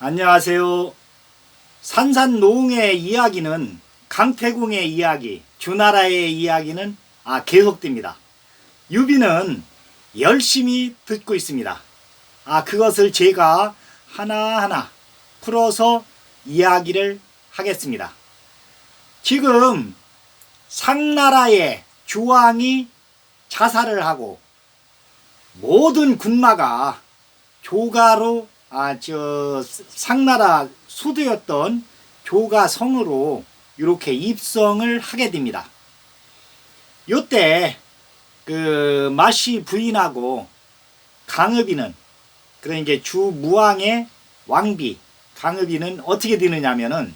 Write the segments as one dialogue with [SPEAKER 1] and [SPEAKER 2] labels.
[SPEAKER 1] 안녕하세요. 산산노웅의 이야기는 강태공의 이야기, 주나라의 이야기는 계속됩니다. 유비는 열심히 듣고 있습니다. 그것을 제가 하나하나 풀어서 이야기를 하겠습니다. 지금 상나라의 주왕이 자살을 하고 모든 군마가 조가로 상나라 수도였던 조가성으로 이렇게 입성을 하게 됩니다. 요때 마씨 부인하고 강읍이는 그러니까 주무왕의 왕비 강읍이는 어떻게 되느냐면은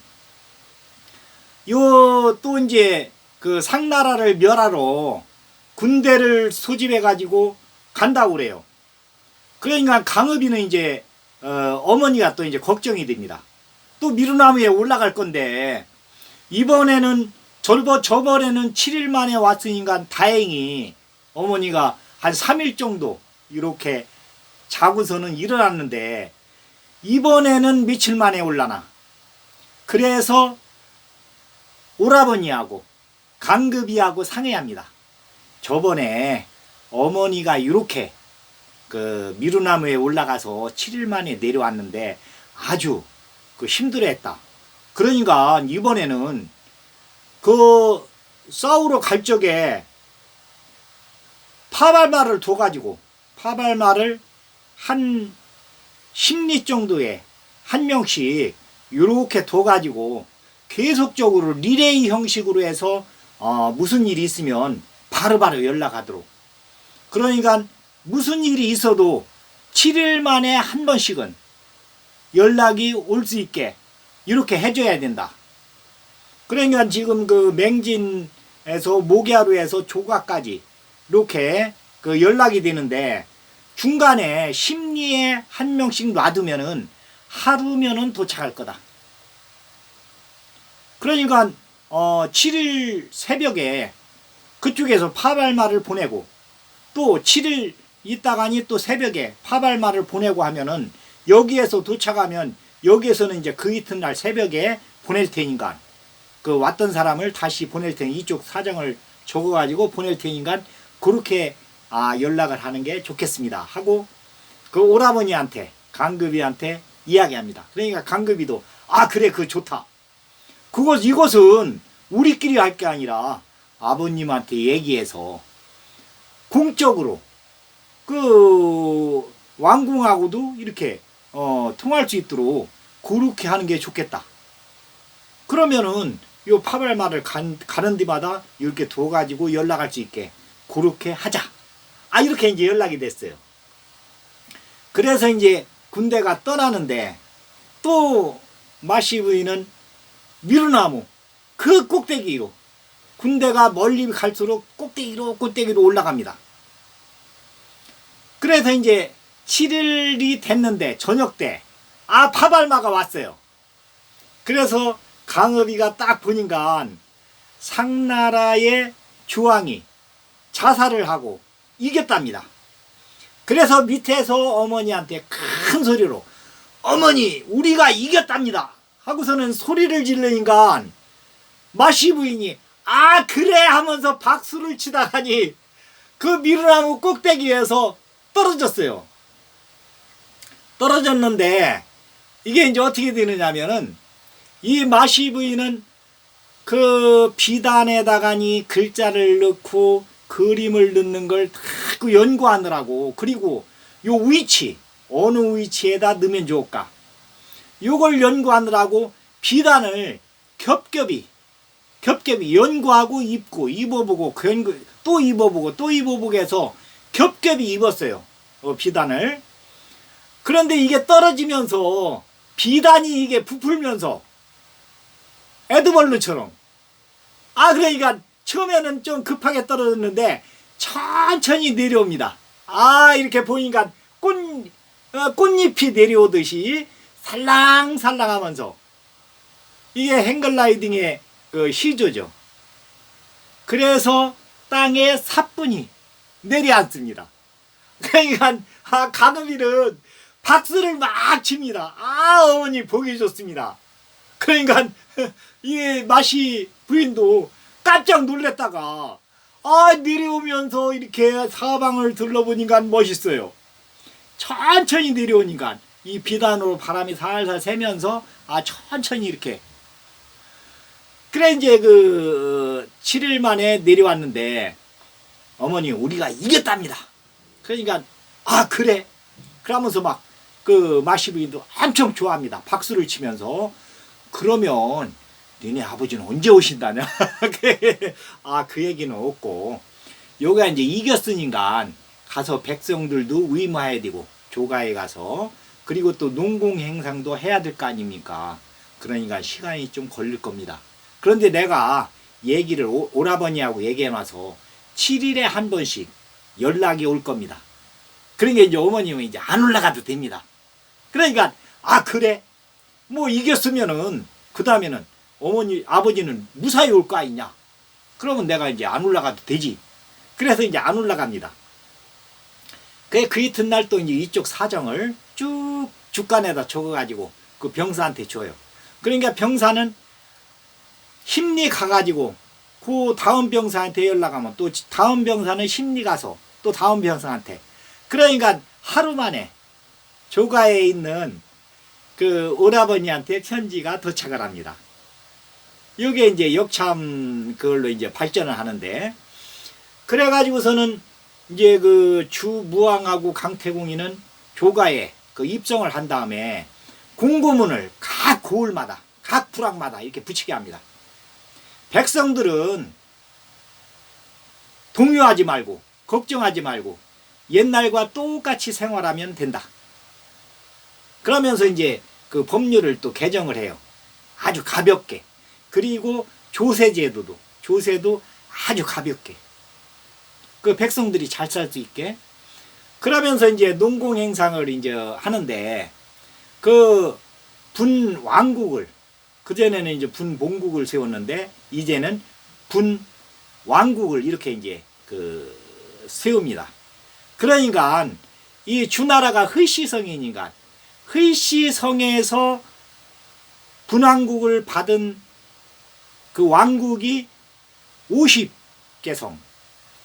[SPEAKER 1] 요 또 이제 그 상나라를 멸하러 군대를 소집해 가지고 간다고 그래요. 그러니까 강읍이는 이제 어머니가 또 이제 걱정이 됩니다. 또 미루나무에 올라갈 건데 이번에는 저번에는 7일 만에 왔으니까 다행히 어머니가 한 3일 정도 이렇게 자고서는 일어났는데 이번에는 며칠 만에 올라나. 그래서 오라버니하고 강급이하고 상의합니다. 저번에 어머니가 이렇게 미루나무에 올라가서 7일 만에 내려왔는데 아주 힘들어했다. 그러니까 이번에는 싸우러 갈 적에 파발마를 둬가지고 파발마를 한 10리 정도에 한 명씩 이렇게 둬가지고 계속적으로 리레이 형식으로 해서 무슨 일이 있으면 바로바로 연락하도록. 그러니까 무슨 일이 있어도 7일 만에 한 번씩은 연락이 올 수 있게 이렇게 해줘야 된다. 그러니까 지금 맹진에서 모기하루에서 조가까지 이렇게 연락이 되는데 중간에 심리에 한 명씩 놔두면은 하루면은 도착할 거다. 그러니까 7일 새벽에 그쪽에서 파발마를 보내고 또 7일 있다가니 또 새벽에 파발마를 보내고 하면은 여기에서 도착하면 여기에서는 이제 그 이튿날 새벽에 보낼 테니까 왔던 사람을 다시 보낼 테니 이쪽 사정을 적어가지고 보낼 테니까 그렇게 연락을 하는 게 좋겠습니다 하고 오라버니한테 강급이한테 이야기합니다. 그러니까 강급이도 그래 좋다. 이것은 우리끼리 할 게 아니라 아버님한테 얘기해서 공적으로 왕궁하고도 이렇게 통할 수 있도록 그렇게 하는 게 좋겠다. 그러면은 요 파발마를 가는 데마다 이렇게 둬가지고 연락할 수 있게 그렇게 하자. 이렇게 이제 연락이 됐어요. 그래서 이제 군대가 떠나는데 또 마씨 부인은 미루나무 그 꼭대기로 군대가 멀리 갈수록 꼭대기로 올라갑니다. 그래서 이제 7일이 됐는데 저녁 때 파발마가 왔어요. 그래서 강업이가 딱 보니까 상나라의 주왕이 자살을 하고 이겼답니다. 그래서 밑에서 어머니한테 큰 소리로 어머니 우리가 이겼답니다 하고서는 소리를 지르니까 마씨 부인이 그래 하면서 박수를 치다가니 미루나무 꼭대기에서 떨어졌어요. 떨어졌는데 이게 이제 어떻게 되느냐면은 이 마씨 부인은 비단에다가니 글자를 넣고 그림을 넣는 걸 다 연구하느라고 그리고 요 위치 어느 위치에다 넣으면 좋을까 요걸 연구하느라고 비단을 겹겹이 연구하고 입어보고 또 입어보고 해서 겹겹이 입었어요. 비단을. 그런데 이게 떨어지면서 비단이 이게 부풀면서 에드벌룬처럼 그러니까 처음에는 좀 급하게 떨어졌는데 천천히 내려옵니다. 이렇게 보니까 꽃잎이 내려오듯이 살랑살랑 하면서 이게 행글라이딩의 시조죠. 그래서 땅에 사뿐히 내려앉습니다. 그러니까 강음이는 박수를 막 칩니다. 어머니 보기 좋습니다. 그러니까 이 마시 부인도 깜짝 놀랐다가 내려오면서 이렇게 사방을 둘러보니까 멋있어요. 천천히 내려오니까 이 비단으로 바람이 살살 새면서 천천히 이렇게. 그래 이제 7일 만에 내려왔는데 어머니 우리가 이겼답니다. 그러니까 그래? 그러면서 막 마시부인도 엄청 좋아합니다. 박수를 치면서. 그러면 너네 아버지는 언제 오신다냐? 그 얘기는 없고, 요가 이제 이겼으니까 가서 백성들도 의무해야 되고, 조가에 가서, 그리고 또 농공 행상도 해야 될 거 아닙니까? 그러니까 시간이 좀 걸릴 겁니다. 그런데 내가 얘기를 오라버니하고 얘기해놔서 7일에 한 번씩 연락이 올 겁니다. 그러니까 이제 어머님은 이제 안 올라가도 됩니다. 그러니까 그래? 뭐 이겼으면은 그 다음에는 아버지는 무사히 올 거 아니냐? 그러면 내가 이제 안 올라가도 되지. 그래서 이제 안 올라갑니다. 그 이튿날 또 이제 이쪽 사정을 쭉 주간에다 적어가지고 그 병사한테 줘요. 그러니까 병사는 심리 가가지고 그 다음 병사한테 연락하면 또 다음 병사는 심리 가서 또 다음 병사한테. 그러니까 하루 만에 조가에 있는 오라버니한테 편지가 도착을 합니다. 이게 이제 역참 그걸로 이제 발전을 하는데, 그래가지고서는 이제 주무왕하고 강태공이는 조가에 입성을 한 다음에 공고문을 각 고을마다, 각 부락마다 이렇게 붙이게 합니다. 백성들은 동요하지 말고, 걱정하지 말고, 옛날과 똑같이 생활하면 된다. 그러면서 이제 법률을 또 개정을 해요. 아주 가볍게. 그리고 조세도 아주 가볍게. 백성들이 잘 살 수 있게. 그러면서 이제 농공행상을 이제 하는데, 분왕국을, 그전에는 이제 분봉국을 세웠는데, 이제는 분왕국을 이렇게 이제 세웁니다. 그러니까 이 주나라가 흐시성이니까 흐시성에서 분왕국을 받은 그 왕국이 50개 성.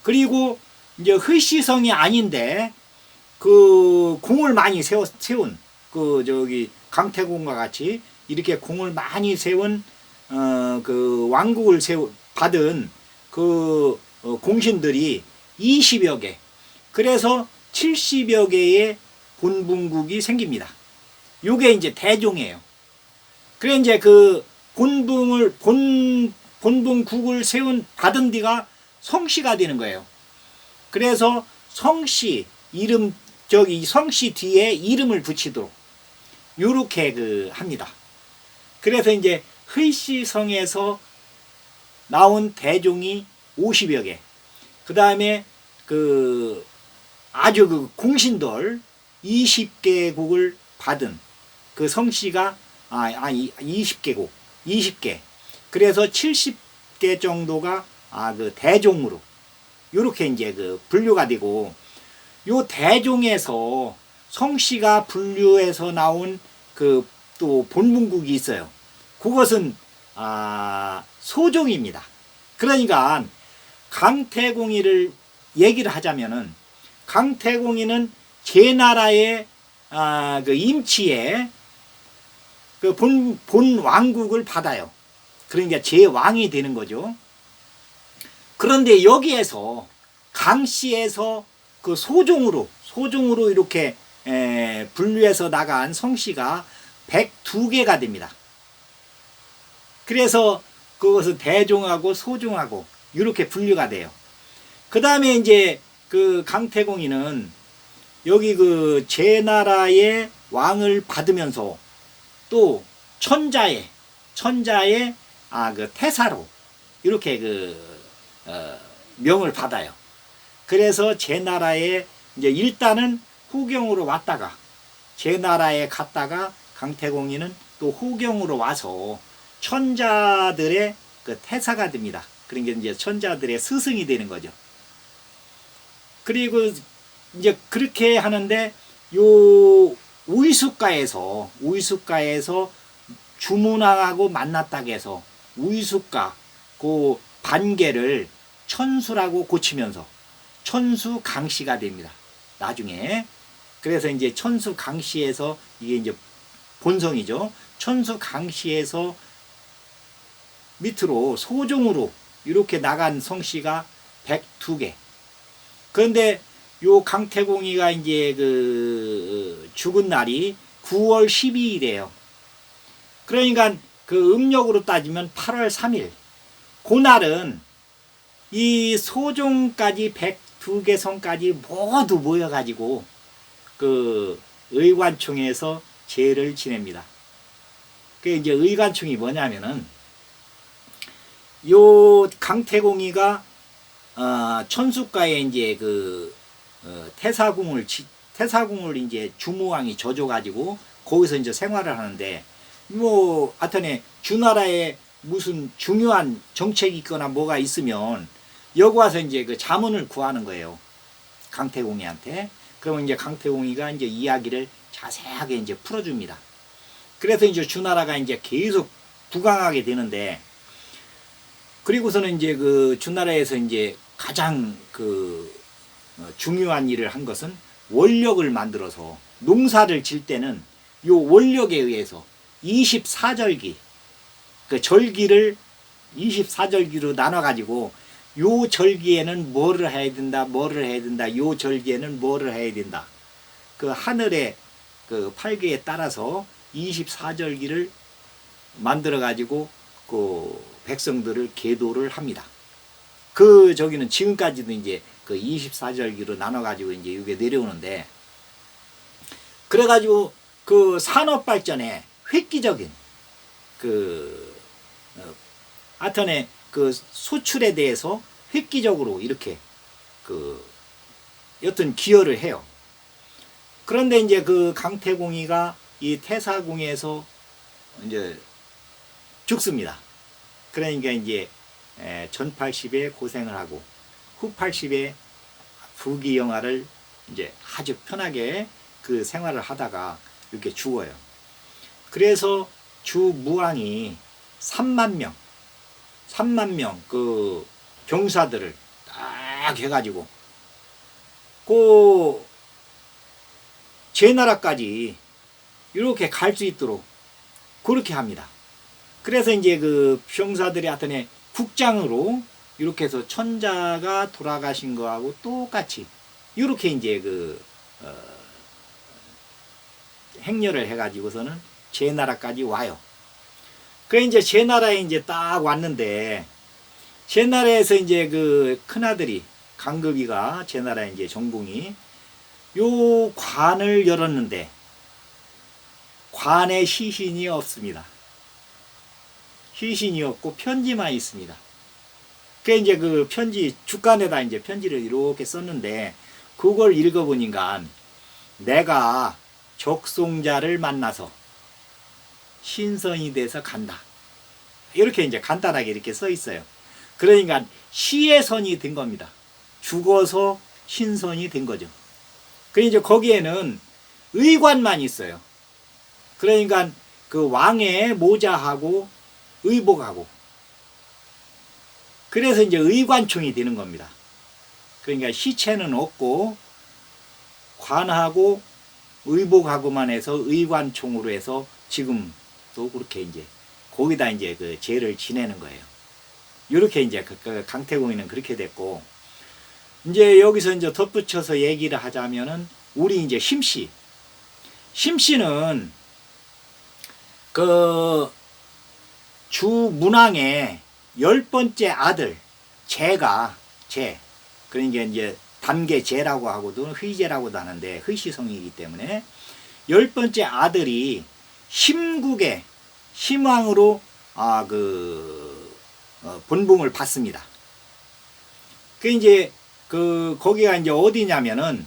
[SPEAKER 1] 그리고 이제 흐시성이 아닌데 공을 많이 세운 강태공과 같이 이렇게 공을 많이 세운 왕국을 받은 공신들이 20여 개. 그래서 70여 개의 본분국이 생깁니다. 요게 이제 대종이에요. 그래 이제 본분국을 받은 뒤가 성씨가 되는 거예요. 그래서 성씨 성씨 뒤에 이름을 붙이도록 요렇게 합니다. 그래서 이제 흐시성에서 나온 대종이 50여 개. 그 다음에 아주 공신들 20개국을 받은 성씨가 20개국 20개. 그래서 70개 정도가 대종으로 요렇게 이제 분류가 되고, 요 대종에서 성씨가 분류해서 나온 또 본분국이 있어요. 그것은 소종입니다. 그러니까 강태공이를 얘기를 하자면은, 강태공이는 제 나라의 임치에 본 왕국을 받아요. 그러니까 제 왕이 되는 거죠. 그런데 여기에서 강씨에서 소종으로 이렇게 분류해서 나간 성씨가 102개가 됩니다. 그래서 그것은 대종하고 소종하고 이렇게 분류가 돼요. 그 다음에 이제 강태공이는 여기 제나라의 왕을 받으면서 또 천자의 태사로 이렇게 명을 받아요. 그래서 제나라에 이제 일단은 후경으로 왔다가 제나라에 갔다가 강태공이는 또 후경으로 와서 천자들의 태사가 됩니다. 그러니까 이제 천자들의 스승이 되는 거죠. 그리고 이제 그렇게 하는데 요 우이숫가에서 주문왕하고 만났다고 해서 우이숫가 그 반계를 천수라고 고치면서 천수 강씨가 됩니다. 나중에. 그래서 이제 천수 강씨에서 이게 이제 본성이죠. 천수 강씨에서 밑으로 소종으로 이렇게 나간 성씨가 102개. 그런데 요 강태공이가 이제 그 죽은 날이 9월 12일이에요. 그러니까 그 음력으로 따지면 8월 3일. 그날은 이 소종까지 102개 성까지 모두 모여가지고 그 의관총에서 제를 지냅니다. 그 이제 의관총이 뭐냐면은 요 강태공이가 천수가에 이제 그 태사궁을 이제 주무왕이 져줘가지고 거기서 이제 생활을 하는데 뭐 하여튼에 주나라에 무슨 중요한 정책이 있거나 뭐가 있으면 여기 와서 이제 그 자문을 구하는 거예요. 강태공이한테. 그러면 이제 강태공이가 이제 이야기를 자세하게 이제 풀어줍니다. 그래서 이제 주나라가 이제 계속 부강하게 되는데, 그리고서는 이제 그 주나라에서 이제 가장 그 중요한 일을 한 것은 원력을 만들어서 농사를 질 때는 요 원력에 의해서 24절기, 그 절기를 24절기로 나눠가지고 요 절기에는 뭐를 해야 된다, 뭐를 해야 된다, 요 절기에는 뭐를 해야 된다. 그 하늘의 그 팔개에 따라서 24절기를 만들어가지고 그 백성들을 계도를 합니다. 그 저기는 지금까지도 이제 그 24절기로 나눠가지고 이제 이게 내려오는데, 그래가지고 그 산업 발전에 획기적인 그 하여튼에 그 수출에 대해서 획기적으로 이렇게 그 여튼 기여를 해요. 그런데 이제 그 강태공이가 이 태사궁에서 이제 죽습니다. 그러니까 이제 전 80에 고생을 하고 후 80에 부귀영화를 이제 아주 편하게 그 생활을 하다가 이렇게 죽어요. 그래서 주무왕이 3만 명 그 병사들을 딱 해가지고 그 제나라까지 이렇게 갈 수 있도록 그렇게 합니다. 그래서 이제 그 병사들이 하여튼에 국장으로 이렇게 해서 천자가 돌아가신 거하고 똑같이 이렇게 이제 그 행렬을 해가지고서는 제나라까지 와요. 그래 이제 제나라에 이제 딱 왔는데, 제나라에서 이제 그 큰아들이 강급이가 제나라에 이제 전공이 요 관을 열었는데 관에 시신이 없습니다. 시신이 없고 편지만 있습니다. 그 이제 그 편지 주간에다 이제 편지를 이렇게 썼는데, 그걸 읽어보니까 내가 적송자를 만나서 신선이 돼서 간다. 이렇게 이제 간단하게 이렇게 써 있어요. 그러니까 시의 선이 된 겁니다. 죽어서 신선이 된 거죠. 그 이제 거기에는 의관만 있어요. 그러니까 그 왕의 모자하고 의복하고, 그래서 이제 의관총이 되는 겁니다. 그러니까 시체는 없고 관하고 의복하고만 해서 의관총으로 해서 지금도 그렇게 이제 거기다 이제 그 제를 지내는 거예요. 이렇게 이제 그 강태공이는 그렇게 됐고, 이제 여기서 이제 덧붙여서 얘기를 하자면은 우리 이제 심씨는 그 주문왕의 10번째 아들 제가 그러니까 이제 담계제라고 하고도 회제라고도 하는데 회시성이기 때문에 10번째 아들이 심국의 심왕으로 본봉을 받습니다. 그 이제 그 거기가 이제 어디냐면은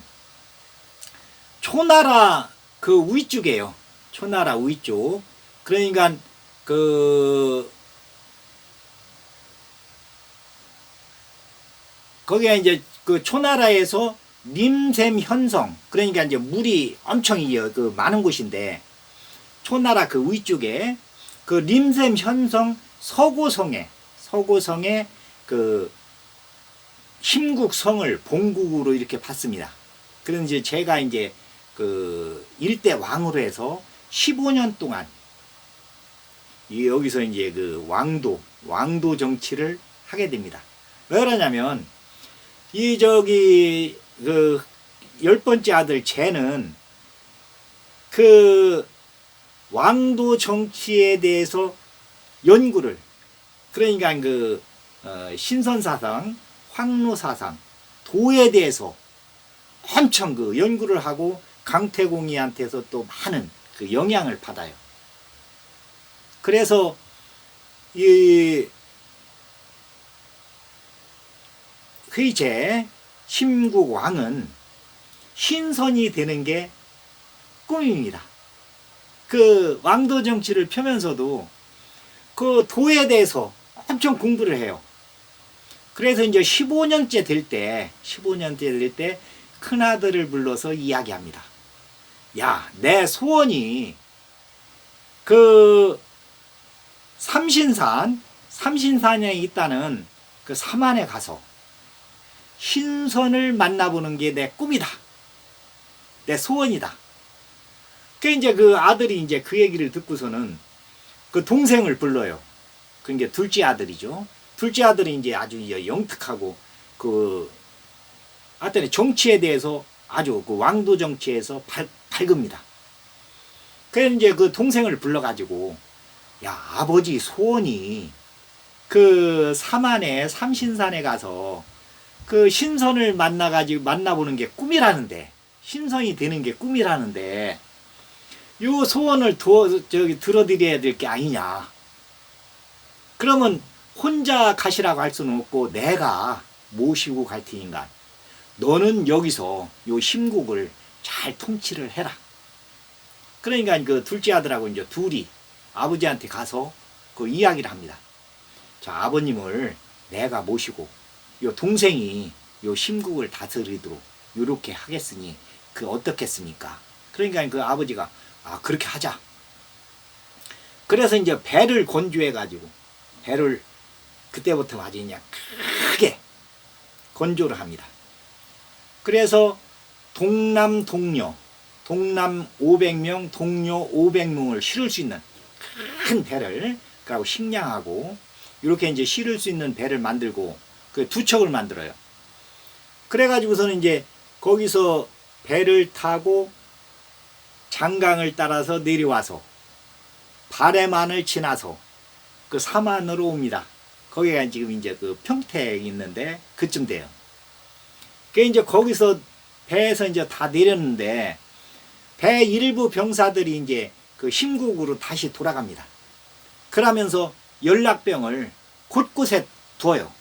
[SPEAKER 1] 초나라 그 위쪽이에요. 초나라 위쪽. 그러니까 그 거기가 이제 그 초나라에서 림샘 현성, 그러니까 이제 물이 엄청 그 많은 곳인데, 초나라 그 위쪽에 그 림샘 현성 서고성에 그 심국성을 본국으로 이렇게 봤습니다. 그래서 이제 제가 이제 그 일대 왕으로 해서 15년 동안 여기서 이제 그 왕도 정치를 하게 됩니다. 왜 그러냐면 이 저기 그 10번째 아들 쟤는 그 왕도 정치에 대해서 연구를, 그러니까 그 신선사상, 황로사상, 도에 대해서 엄청 그 연구를 하고 강태공이한테서 또 많은 그 영향을 받아요. 그래서 이 회제 심국 왕은 신선이 되는 게 꿈입니다. 그 왕도 정치를 펴면서도 그 도에 대해서 엄청 공부를 해요. 그래서 이제 15년째 될 때 큰아들을 불러서 이야기합니다. 야, 내 소원이 그 삼신산에 있다는 그 삼안에 가서 신선을 만나보는 게 내 꿈이다. 내 소원이다. 그 이제 그 아들이 이제 그 얘기를 듣고서는 그 동생을 불러요. 그 이제 둘째 아들이죠. 둘째 아들이 이제 아주 이제 영특하고 그 하여튼 정치에 대해서 아주 그 왕도 정치에서 밝습니다. 그래서 이제 그 동생을 불러가지고, 야, 아버지 소원이 그 삼신산에 가서 그 신선을 만나보는 게 꿈이라는데, 신선이 되는 게 꿈이라는데, 요 소원을 들어드려야 될 게 아니냐. 그러면 혼자 가시라고 할 수는 없고 내가 모시고 갈 테니까 너는 여기서 요 심국을 잘 통치를 해라. 그러니까 그 둘째 아들하고 이제 둘이 아버지한테 가서 그 이야기를 합니다. 자, 아버님을 내가 모시고 요 동생이 요 심국을 다스리도록 요렇게 하겠으니 그 어떻겠습니까? 그러니까 그 아버지가 그렇게 하자. 그래서 이제 배를 건조해 가지고 배를 그때부터 아주 그냥 크게 건조를 합니다. 그래서 동남 500명, 동료 500명을 실을 수 있는 큰 배를, 그리고 식량하고 이렇게 이제 실을 수 있는 배를 만들고 그 두 척을 만들어요. 그래가지고서는 이제 거기서 배를 타고 장강을 따라서 내려와서 바레만을 지나서 그 삼안으로 옵니다. 거기가 지금 이제 그 평택 있는데 그쯤 돼요. 그 이제 거기서 배에서 이제 다 내렸는데 배 일부 병사들이 이제 그 심국으로 다시 돌아갑니다. 그러면서 연락병을 곳곳에 두어요.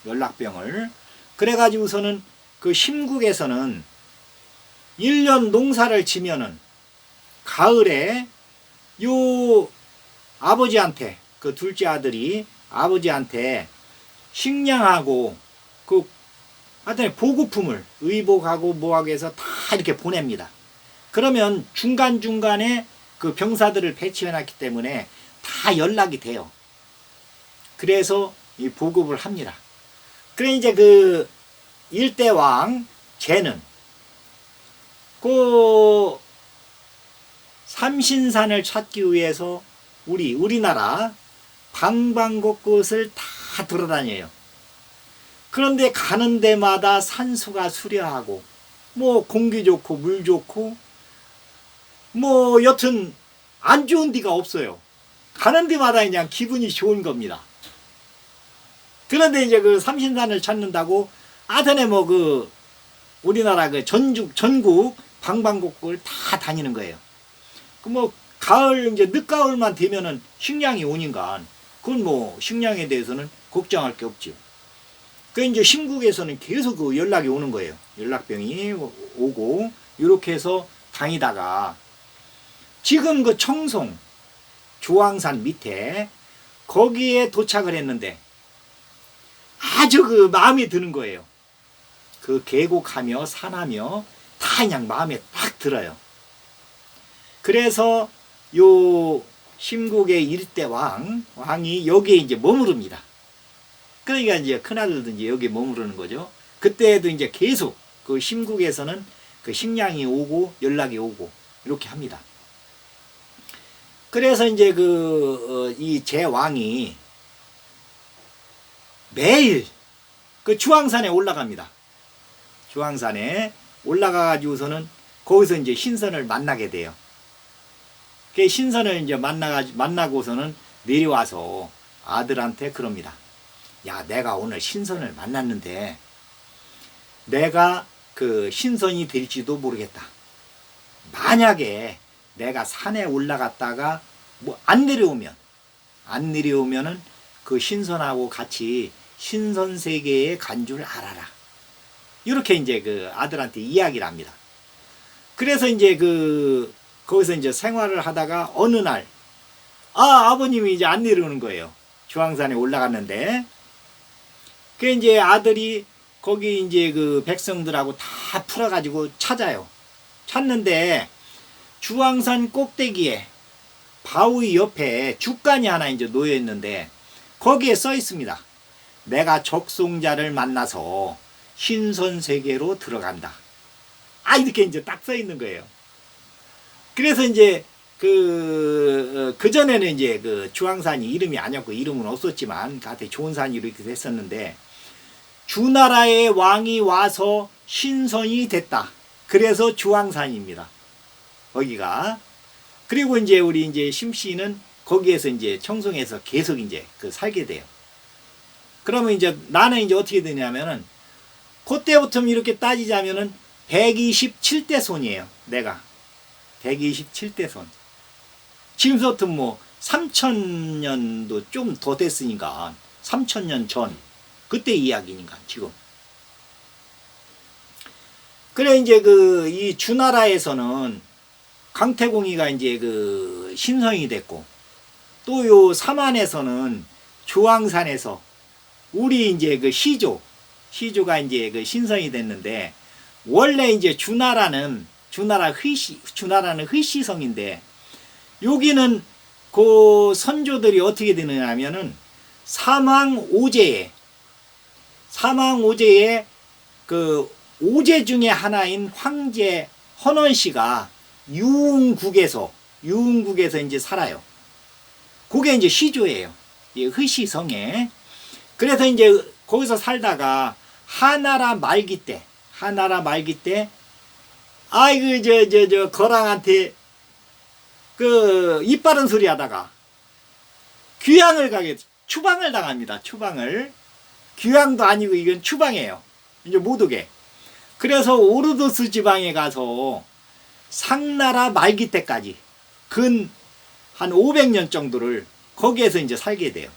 [SPEAKER 1] 연락병을. 그래가지고서는 그 심국에서는 1년 농사를 지면은 가을에 요 아버지한테, 그 둘째 아들이 아버지한테 식량하고 그 하여튼 보급품을 의복하고 뭐하고 해서 다 이렇게 보냅니다. 그러면 중간중간에 그 병사들을 배치해 놨기 때문에 다 연락이 돼요. 그래서 이 보급을 합니다. 그래 이제 그 일대왕 쟤는 그 삼신산을 찾기 위해서 우리나라 방방곳곳을 다 돌아다녀요. 그런데 가는 데마다 산수가 수려하고 뭐 공기 좋고 물 좋고 뭐 여튼 안 좋은 데가 없어요. 가는 데마다 그냥 기분이 좋은 겁니다. 그런데 이제 그 삼신산을 찾는다고 아전에 뭐 그 우리나라 그 전국 방방곡곡을 다 다니는 거예요. 그 뭐 가을 이제 늦가을만 되면은 식량이 오니까 그건 뭐 식량에 대해서는 걱정할 게 없죠. 그 이제 심국에서는 계속 그 연락이 오는 거예요. 연락병이 오고 이렇게 해서 다니다가 지금 그 청송 조항산 밑에 거기에 도착을 했는데 아주 그 마음에 드는 거예요. 그 계곡하며 산하며 다 그냥 마음에 딱 들어요. 그래서 요 심국의 일대 왕이 여기에 이제 머무릅니다. 그러니까 이제 큰아들도 이제 여기에 머무르는 거죠. 그때도 이제 계속 그 심국에서는 그 식량이 오고 연락이 오고 이렇게 합니다. 그래서 이제 이 제왕이 매일 그 주황산에 올라갑니다. 주황산에 올라가가지고서는 거기서 이제 신선을 만나게 돼요. 그 신선을 이제 만나고서는 내려와서 아들한테 그럽니다. 야, 내가 오늘 신선을 만났는데 내가 그 신선이 될지도 모르겠다. 만약에 내가 산에 올라갔다가 뭐 안 내려오면은 그 신선하고 같이 신선 세계에 간 줄 알아라. 이렇게 이제 그 아들한테 이야기를 합니다. 그래서 이제 거기서 이제 생활을 하다가 어느 날, 아버님이 이제 안 내려오는 거예요. 주황산에 올라갔는데. 그 이제 아들이 거기 이제 그 백성들하고 다 풀어가지고 찾아요. 찾는데 주황산 꼭대기에 바위 옆에 죽간이 하나 이제 놓여 있는데 거기에 써 있습니다. 내가 적송자를 만나서 신선 세계로 들어간다. 이렇게 이제 딱 써 있는 거예요. 그래서 이제 그 전에는 이제 그 주황산이 이름이 아니었고 이름은 없었지만 하여튼 좋은 산이 이렇게 됐었는데 주나라의 왕이 와서 신선이 됐다. 그래서 주황산입니다. 거기가. 그리고 이제 우리 이제 심씨는 거기에서 이제 청송에서 계속 이제 살게 돼요. 그러면 이제 나는 이제 어떻게 되냐면은 그때부터 이렇게 따지자면은 127대 손이에요. 내가 127대 손. 지금부터 뭐 3000년도 좀 더 됐으니까 3000년 전 그때 이야기니까 지금. 그래 이제 이 주나라에서는 강태공이가 이제 신성이 됐고 또 요 삼안에서는 주황산에서 우리 이제 시조가 이제 신성이 됐는데 원래 이제 주나라는 흐시성인데 여기는 그 선조들이 어떻게 되느냐면은 사망오제에 그 오제 중에 하나인 황제 헌원씨가 유흥국에서 이제 살아요. 그게 이제 시조예요. 흐시성에. 그래서 이제 거기서 살다가 하나라 말기 때 거랑한테 이빠른 소리 하다가 추방을 당합니다. 귀향도 아니고 이건 추방이에요. 이제 못 오게. 그래서 오르도스 지방에 가서 상나라 말기 때까지 근 한 500년 정도를 거기에서 이제 살게 돼요.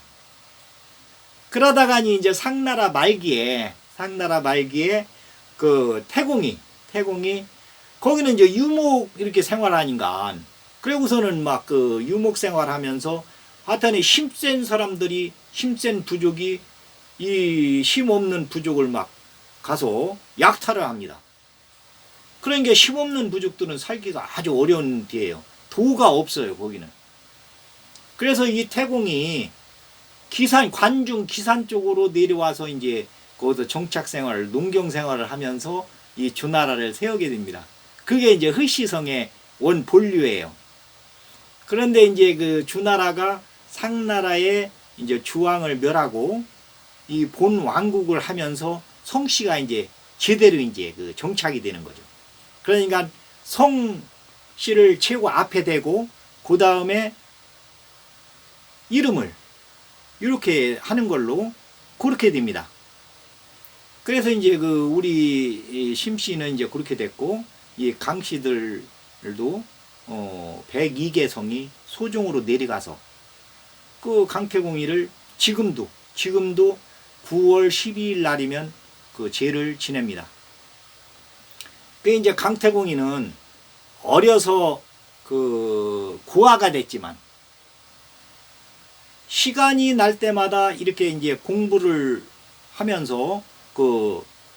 [SPEAKER 1] 그러다가니 이제 상나라 말기에 그 태공이 거기는 이제 유목 이렇게 생활하니까 그리고서는 막 유목 생활하면서 하여튼 힘센 사람들이 힘센 부족이 이 힘없는 부족을 막 가서 약탈을 합니다. 그러니까 힘없는 부족들은 살기가 아주 어려운 데예요. 도가 없어요, 거기는. 그래서 이 태공이 관중 기산 쪽으로 내려와서 이제 거기서 정착 생활, 농경 생활을 하면서 이 주나라를 세우게 됩니다. 그게 이제 흐시성의 원 본류예요. 그런데 이제 주나라가 상나라의 이제 주왕을 멸하고 이 본 왕국을 하면서 성씨가 이제 제대로 이제 정착이 되는 거죠. 그러니까 성씨를 최고 앞에 대고 그 다음에 이름을 이렇게 하는 걸로 그렇게 됩니다. 그래서 이제 우리 심씨는 이제 그렇게 됐고 이 강씨들도 102개 성이 소종으로 내려가서 강태공이를 지금도 9월 12일 날이면 제를 지냅니다. 그 이제 강태공이는 어려서 고아가 됐지만 시간이 날 때마다 이렇게 이제 공부를 하면서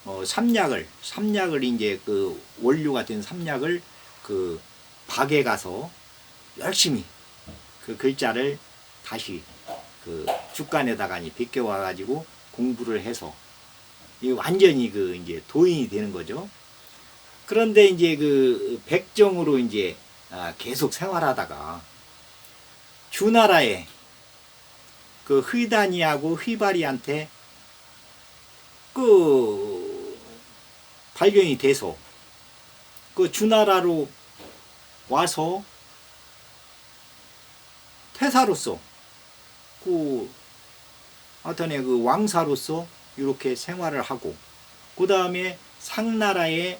[SPEAKER 1] 삼약을 이제 그 원료가 된 삼약을 그 박에 가서 열심히 그 글자를 다시 그 죽간에다가 비껴와 가지고 공부를 해서 이 완전히 그 이제 도인이 되는 거죠. 그런데 이제 그 백정으로 이제 계속 생활하다가 주나라에 그 휘단이하고 휘바리한테 그 발견이 돼서 그 주나라로 와서 태사로서 그 하여튼에 그 왕사로서 이렇게 생활을 하고 그 다음에 상나라의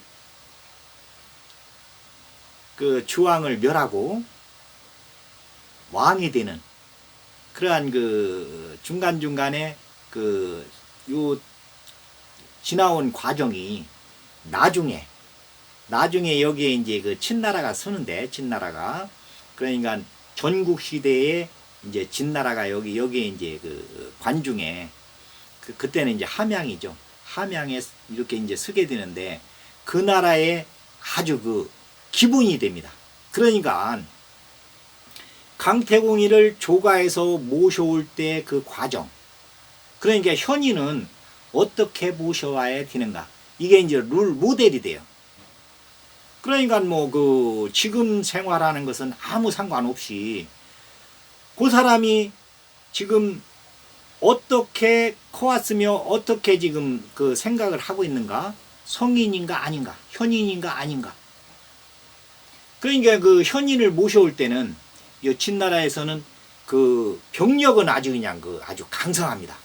[SPEAKER 1] 그 주왕을 멸하고 왕이 되는 그러한 그 중간중간에 그 요 지나온 과정이 나중에 여기에 이제 그 친나라가 서는데 친나라가 그러니까 전국 시대에 이제 진나라가 여기에 이제 그 관중에 그때는 이제 함양이죠. 함양에 이렇게 이제 서게 되는데 그 나라의 아주 그 기본이 됩니다. 그러니까 강태공이를 조가에서 모셔올 때 그 과정, 그러니까 현인은 어떻게 모셔와야 되는가, 이게 이제 룰 모델이 돼요. 그러니까 뭐 그 지금 생활하는 것은 아무 상관없이 그 사람이 지금 어떻게 커왔으며 어떻게 지금 그 생각을 하고 있는가, 성인인가 아닌가, 현인인가 아닌가. 그러니까 그 현인을 모셔올 때는 이 진나라에서는 그 병력은 아주 그냥 그 아주 강성합니다.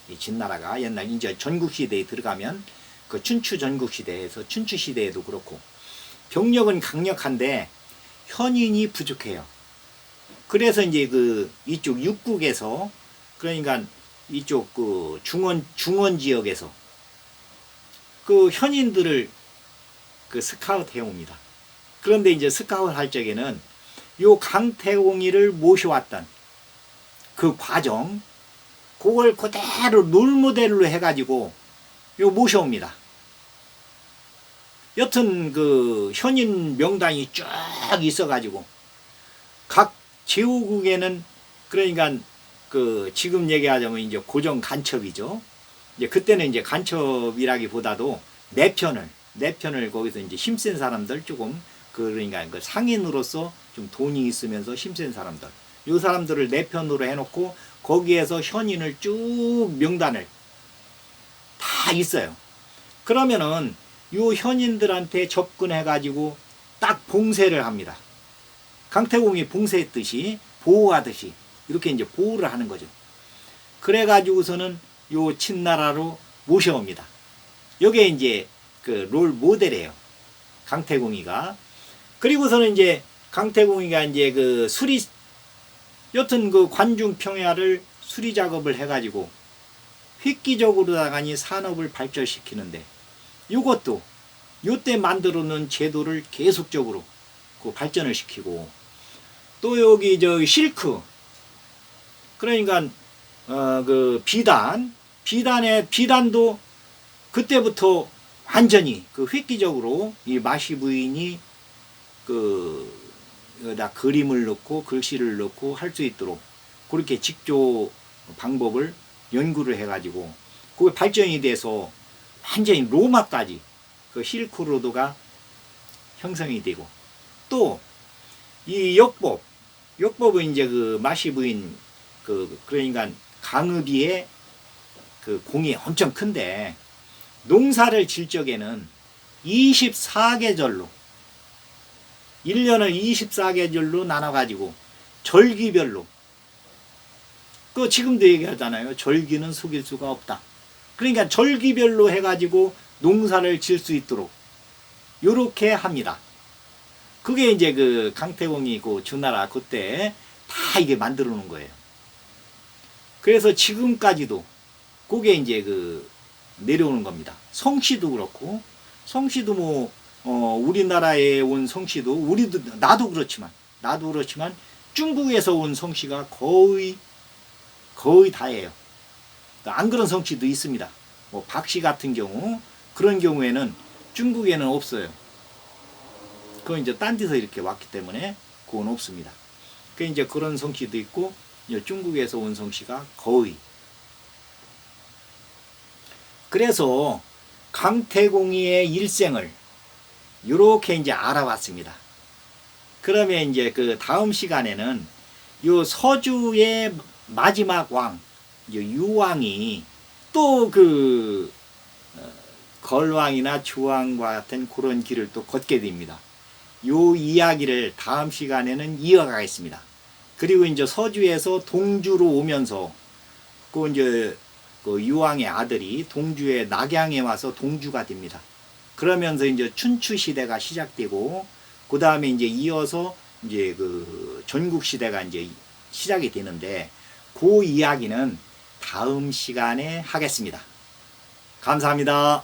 [SPEAKER 1] 이 진나라가 옛날 이제 전국 시대에 들어가면 그 춘추 전국 시대에서 춘추 시대에도 그렇고 병력은 강력한데 현인이 부족해요. 그래서 이제 그 이쪽 육국에서 그러니까 이쪽 그 중원 지역에서 그 현인들을 그 스카우트 해옵니다. 그런데 이제 스카우트 할 적에는 요 강태공이를 모셔왔던 그 과정, 그걸 그대로 롤모델로 해가지고 요 모셔옵니다. 여튼 그 현인 명단이 쭉 있어가지고 각 제후국에는 그러니까 그 지금 얘기하자면 이제 고정 간첩이죠. 이제 그때는 이제 간첩이라기보다도 내편을 거기서 이제 힘센 사람들 조금 그러니까 그 상인으로서 좀 돈이 있으면서 힘센 사람들, 요 사람들을 내편으로 해놓고 거기에서 현인을 쭉 명단을 다 있어요. 그러면은 요 현인들한테 접근해가지고 딱 봉쇄를 합니다. 강태공이 봉쇄했듯이 보호하듯이 이렇게 이제 보호를 하는 거죠. 그래가지고서는 요 친나라로 모셔옵니다. 요게 이제 그 롤 모델이에요. 강태공이가. 그리고서는 이제 강태공이가 이제 그 여튼 그 관중 평야를 수리 작업을 해가지고 획기적으로다가니 산업을 발전시키는데 이것도 요때 만들어 놓은 제도를 계속적으로 그 발전을 시키고 또 여기 저 실크 그러니까 그 비단도 그때부터 완전히 그 획기적으로 이 마시 부인이 여기다 그림을 넣고 글씨를 넣고 할 수 있도록 그렇게 직조 방법을 연구를 해가지고 그게 발전이 돼서 완전히 로마까지 그 실크로드가 형성이 되고 또 이 역법은 이제 그 마시 부인 그러니까 강의비의 그 공이 엄청 큰데 농사를 질 적에는 24계절로 1년을 24계절로 나눠가지고 절기별로 그 지금도 얘기하잖아요. 절기는 속일 수가 없다. 그러니까 절기별로 해가지고 농사를 질 수 있도록 요렇게 합니다. 그게 이제 그 강태공이 그 주나라 그때 다 이게 만들어 놓은 거예요. 그래서 지금까지도 그게 이제 그 내려오는 겁니다. 성씨도 그렇고 성씨도 뭐 우리나라에 온 성씨도 나도 그렇지만 중국에서 온 성씨가 거의 다예요. 안 그런 성씨도 있습니다. 뭐 박씨 같은 경우 그런 경우에는 중국에는 없어요. 그건 이제 딴 데서 이렇게 왔기 때문에 그건 없습니다. 그 이제 그런 성씨도 있고 중국에서 온 성씨가 거의. 그래서 강태공이의 일생을 이렇게 이제 알아봤습니다. 그러면 이제 그 다음 시간에는 요 서주의 마지막 왕, 유왕이 또 그 걸왕이나 주왕과 같은 그런 길을 또 걷게 됩니다. 요 이야기를 다음 시간에는 이어가겠습니다. 그리고 이제 서주에서 동주로 오면서 그 이제 그 유왕의 아들이 동주의 낙양에 와서 동주가 됩니다. 그러면서 이제 춘추 시대가 시작되고 그 다음에 이제 이어서 이제 그 전국 시대가 이제 시작이 되는데 그 이야기는 다음 시간에 하겠습니다. 감사합니다.